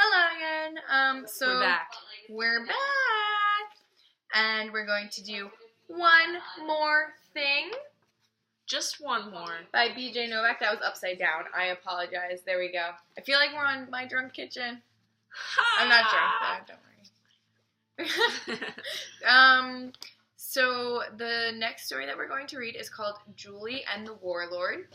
Hello again. So We're back. We're back, and we're going to do One More Thing Just one more. by B.J. Novak. That was upside down. I apologize. There we go. I feel like we're on My Drunk Kitchen. I'm not drunk though. Don't worry. So the next story that we're going to read is called Julie and the Warlord.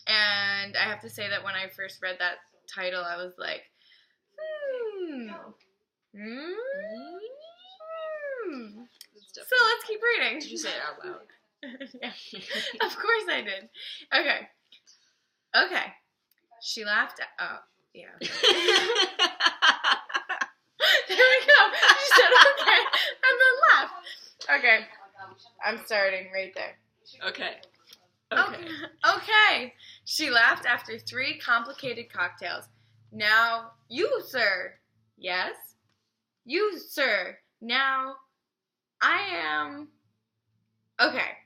And I have to say that when I first read that title, I was like, So let's keep reading. Did you say it out loud? Yeah. Of course I did. Okay. She laughed at... Oh, yeah. There we go. She said okay, and then laughed. Okay. I'm starting right there. Okay. Okay. She laughed after 3 complicated cocktails. Now, you, sir. Yes? You, sir. Now, I am... Okay.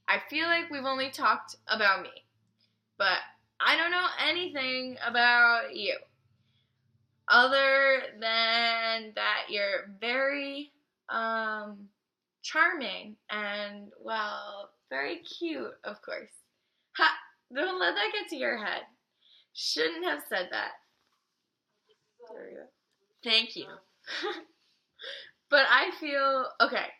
I feel like we've only talked about me. But I don't know anything about you. Other than that you're very, charming and, well, very cute, of course. Ha! Don't let that get to your head. Shouldn't have said that. There we go. Thank you. But I feel, okay,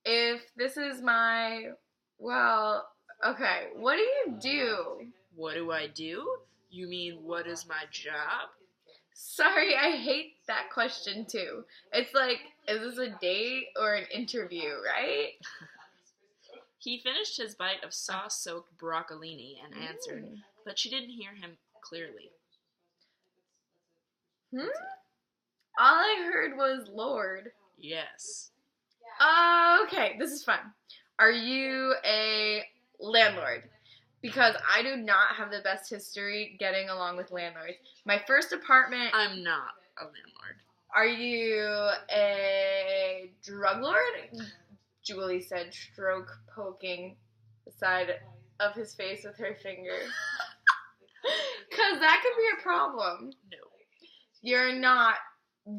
if this is my, well, okay, what do you do? What do I do? You mean, what is my job? Sorry, I hate that question too. It's like, is this a date or an interview, right? He finished his bite of sauce-soaked broccolini and answered, but she didn't hear him clearly. All I heard was Lord. Yes. Okay, this is fun. Are you a landlord? Because I do not have the best history getting along with landlords. My first apartment... I'm not a landlord. Are you a drug lord? Julie said, stroke poking the side of his face with her finger. Because that could be a problem. No. You're not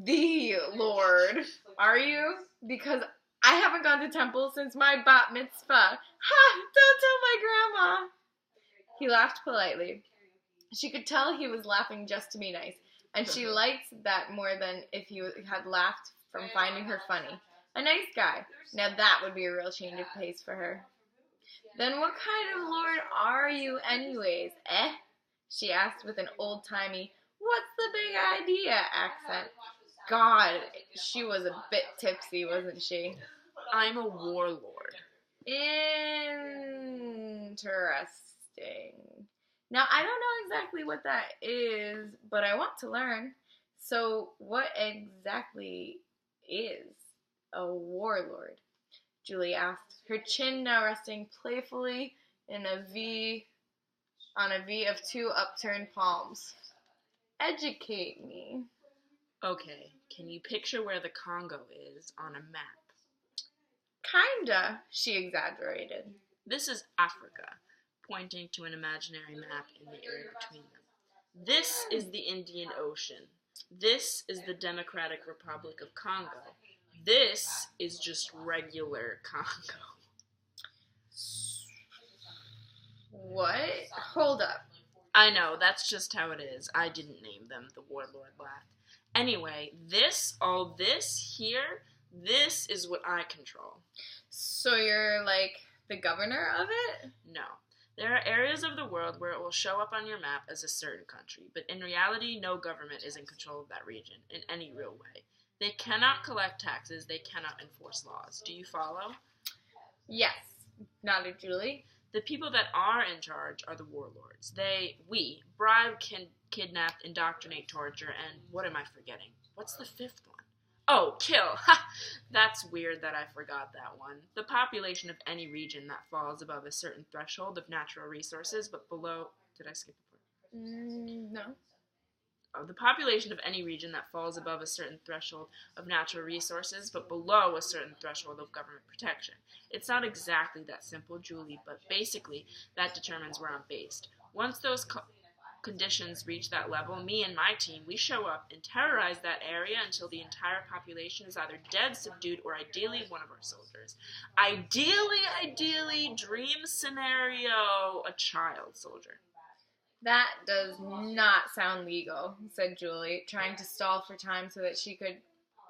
the Lord, are you? Because I haven't gone to temple since my bat mitzvah. Ha! Don't tell my grandma. He laughed politely. She could tell he was laughing just to be nice, and she liked that more than if he had laughed from finding her funny. A nice guy. Now that would be a real change of pace for her. Then what kind of lord are you anyways, eh? She asked with an old-timey, what's the big idea accent. God, she was a bit tipsy, wasn't she? I'm a warlord. Interesting. Now, I don't know exactly what that is, but I want to learn. So, what exactly is a warlord? Julie asked, her chin now resting playfully in a V, on a V of 2 upturned palms. Educate me. Okay, can you picture where the Congo is on a map? Kinda, she exaggerated. This is Africa, pointing to an imaginary map in the area between them. This is the Indian Ocean. This is the Democratic Republic of Congo. This is just regular Congo. What? Hold up. I know, that's just how it is. I didn't name them, the warlord laughed. Anyway, all this here, this is what I control. So you're like the governor of it? No. There are areas of the world where it will show up on your map as a certain country, but in reality, no government is in control of that region in any real way. They cannot collect taxes, they cannot enforce laws. Do you follow? Yes, nodded Julie. The people that are in charge are the warlords. We bribe, kidnap, indoctrinate, torture, and what am I forgetting? What's the 5th one? Oh, kill. Ha! That's weird that I forgot that one. The population of any region that falls above a certain threshold of natural resources, but below... Did I skip a part? No. Oh, the population of any region that falls above a certain threshold of natural resources, but below a certain threshold of government protection. It's not exactly that simple, Julie, but basically that determines where I'm based. Once those conditions reach that level, me and my team, we show up and terrorize that area until the entire population is either dead, subdued, or ideally one of our soldiers. Ideally, dream scenario, a child soldier. That does not sound legal, said Julie, trying to stall for time so that she could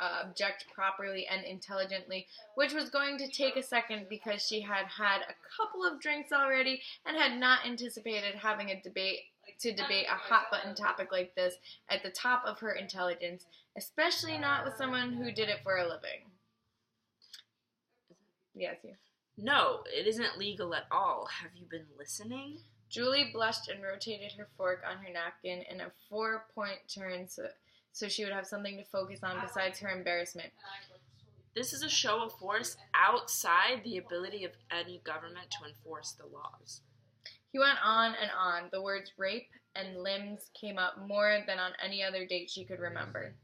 object properly and intelligently, which was going to take a second because she had had a couple of drinks already and had not anticipated having a debate a hot-button topic like this at the top of her intelligence, especially not with someone who did it for a living. Yes, you. No, it isn't legal at all. Have you been listening? Julie blushed and rotated her fork on her napkin in a 4-point turn so she would have something to focus on besides her embarrassment. This is a show of force outside the ability of any government to enforce the laws. He went on and on. The words rape and limbs came up more than on any other date she could remember.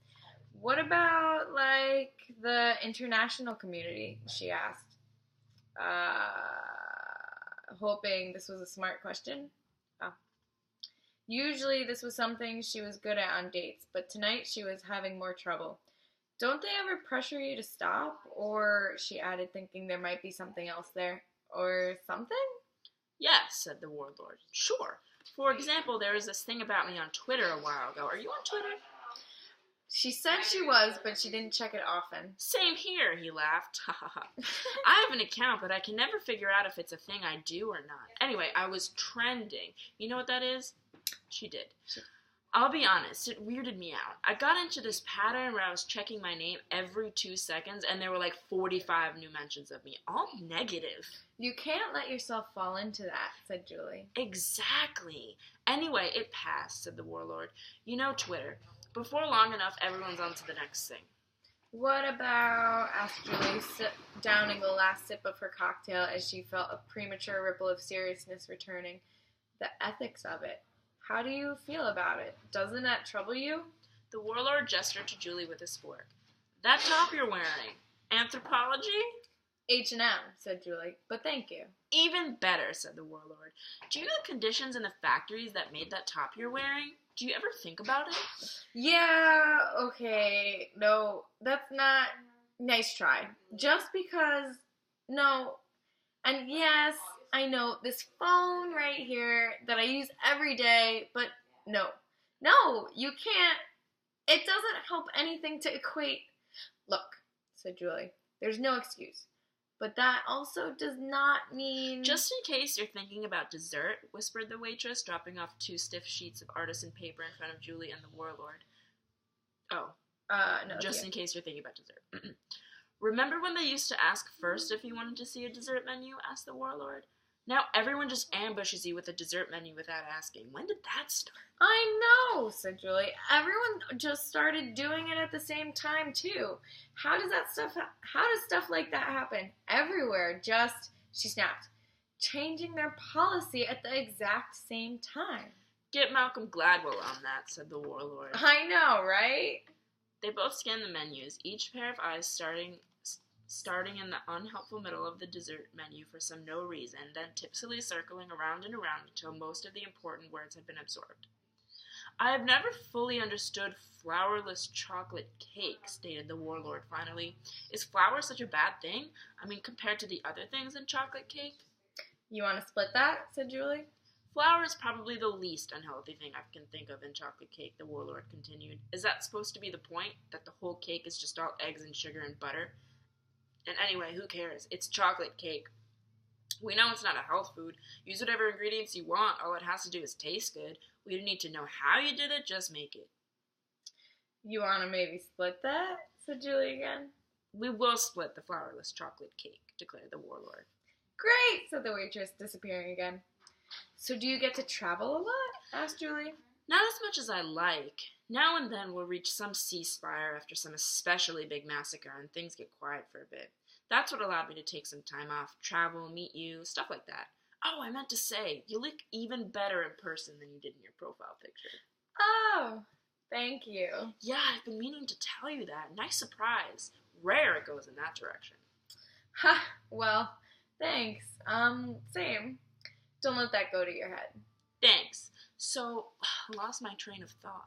What about, like, the international community, she asked. Hoping this was a smart question. Oh. Usually this was something she was good at on dates, but tonight she was having more trouble. Don't they ever pressure you to stop? Or, she added, thinking there might be something else there. Or something? Yes, said the Warlord. Sure. For example, there was this thing about me on Twitter a while ago. Are you on Twitter? She said she was, but she didn't check it often. Same here, he laughed. Ha ha ha. I have an account, but I can never figure out if it's a thing I do or not. Anyway, I was trending. You know what that is? She did. I'll be honest, it weirded me out. I got into this pattern where I was checking my name every 2 seconds, and there were like 45 new mentions of me, all negative. You can't let yourself fall into that, said Julie. Exactly. Anyway, it passed, said the Warlord. You know Twitter. Before long enough, everyone's on to the next thing. What about, asked Julie, downing the last sip of her cocktail as she felt a premature ripple of seriousness returning. The ethics of it. How do you feel about it? Doesn't that trouble you? The Warlord gestured to Julie with his fork. That top you're wearing. Anthropology? H&M, said Julie, but thank you. Even better, said the Warlord. Do you know the conditions in the factories that made that top you're wearing? Do you ever think about it? Yeah, okay. No, that's not... Nice try. Just because... No. And yes, I know this phone right here that I use every day, but no. No, you can't. It doesn't help anything to equate. Look, said Julie, there's no excuse. But that also does not mean... Just in case you're thinking about dessert, whispered the waitress, dropping off 2 stiff sheets of artisan paper in front of Julie and the Warlord. Oh. No. Just in case you're thinking about dessert. Remember when they used to ask first if you wanted to see a dessert menu? Asked the Warlord. Now everyone just ambushes you with a dessert menu without asking. When did that start? I know, said Julie. Everyone just started doing it at the same time, too. How does stuff like that happen? Everywhere, she snapped, changing their policy at the exact same time. Get Malcolm Gladwell on that, said the Warlord. I know, right? They both scanned the menus, each pair of eyes starting in the unhelpful middle of the dessert menu for some no reason, then tipsily circling around and around until most of the important words had been absorbed. I have never fully understood flourless chocolate cake, stated the Warlord finally. Is flour such a bad thing? I mean, compared to the other things in chocolate cake? You want to split that? Said Julie. Flour is probably the least unhealthy thing I can think of in chocolate cake, the Warlord continued. Is that supposed to be the point? That the whole cake is just all eggs and sugar and butter? And anyway, who cares? It's chocolate cake. We know it's not a health food. Use whatever ingredients you want. All it has to do is taste good. We don't need to know how you did it. Just make it. You want to maybe split that? Said Julie again. We will split the flourless chocolate cake, declared the Warlord. Great, said the waitress, disappearing again. So do you get to travel a lot? Asked Julie. Not as much as I like. Now and then we'll reach some ceasefire after some especially big massacre and things get quiet for a bit. That's what allowed me to take some time off, travel, meet you, stuff like that. Oh, I meant to say, you look even better in person than you did in your profile picture. Oh, thank you. Yeah, I've been meaning to tell you that. Nice surprise. Rare it goes in that direction. Ha, well, thanks. Same. Don't let that go to your head. Thanks. So, lost my train of thought.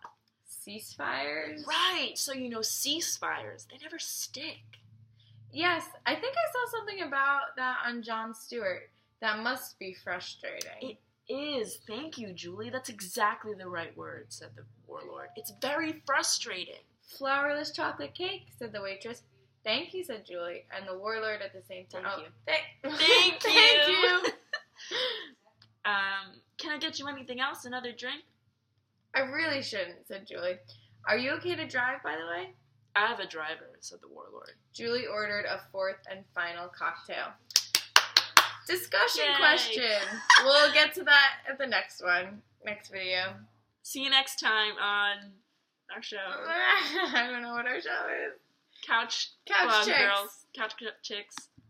Ceasefires? Right, so ceasefires, they never stick. Yes, I think I saw something about that on Jon Stewart. That must be frustrating. It is. Thank you, Julie. That's exactly the right word, said the warlord. It's very frustrating. Flourless chocolate cake, said the waitress. Thank you, said Julie, and the warlord at the same time. Thank you. Thank you. Can I get you anything else? Another drink? I really shouldn't, said Julie. Are you okay to drive, by the way? I have a driver, said the warlord. Julie ordered a fourth and final cocktail. Discussion Yay. question. We'll get to that at the next video. See you next time on our show. I don't know what our show is. Couch Couch Club Chicks. Girls. Couch Chicks.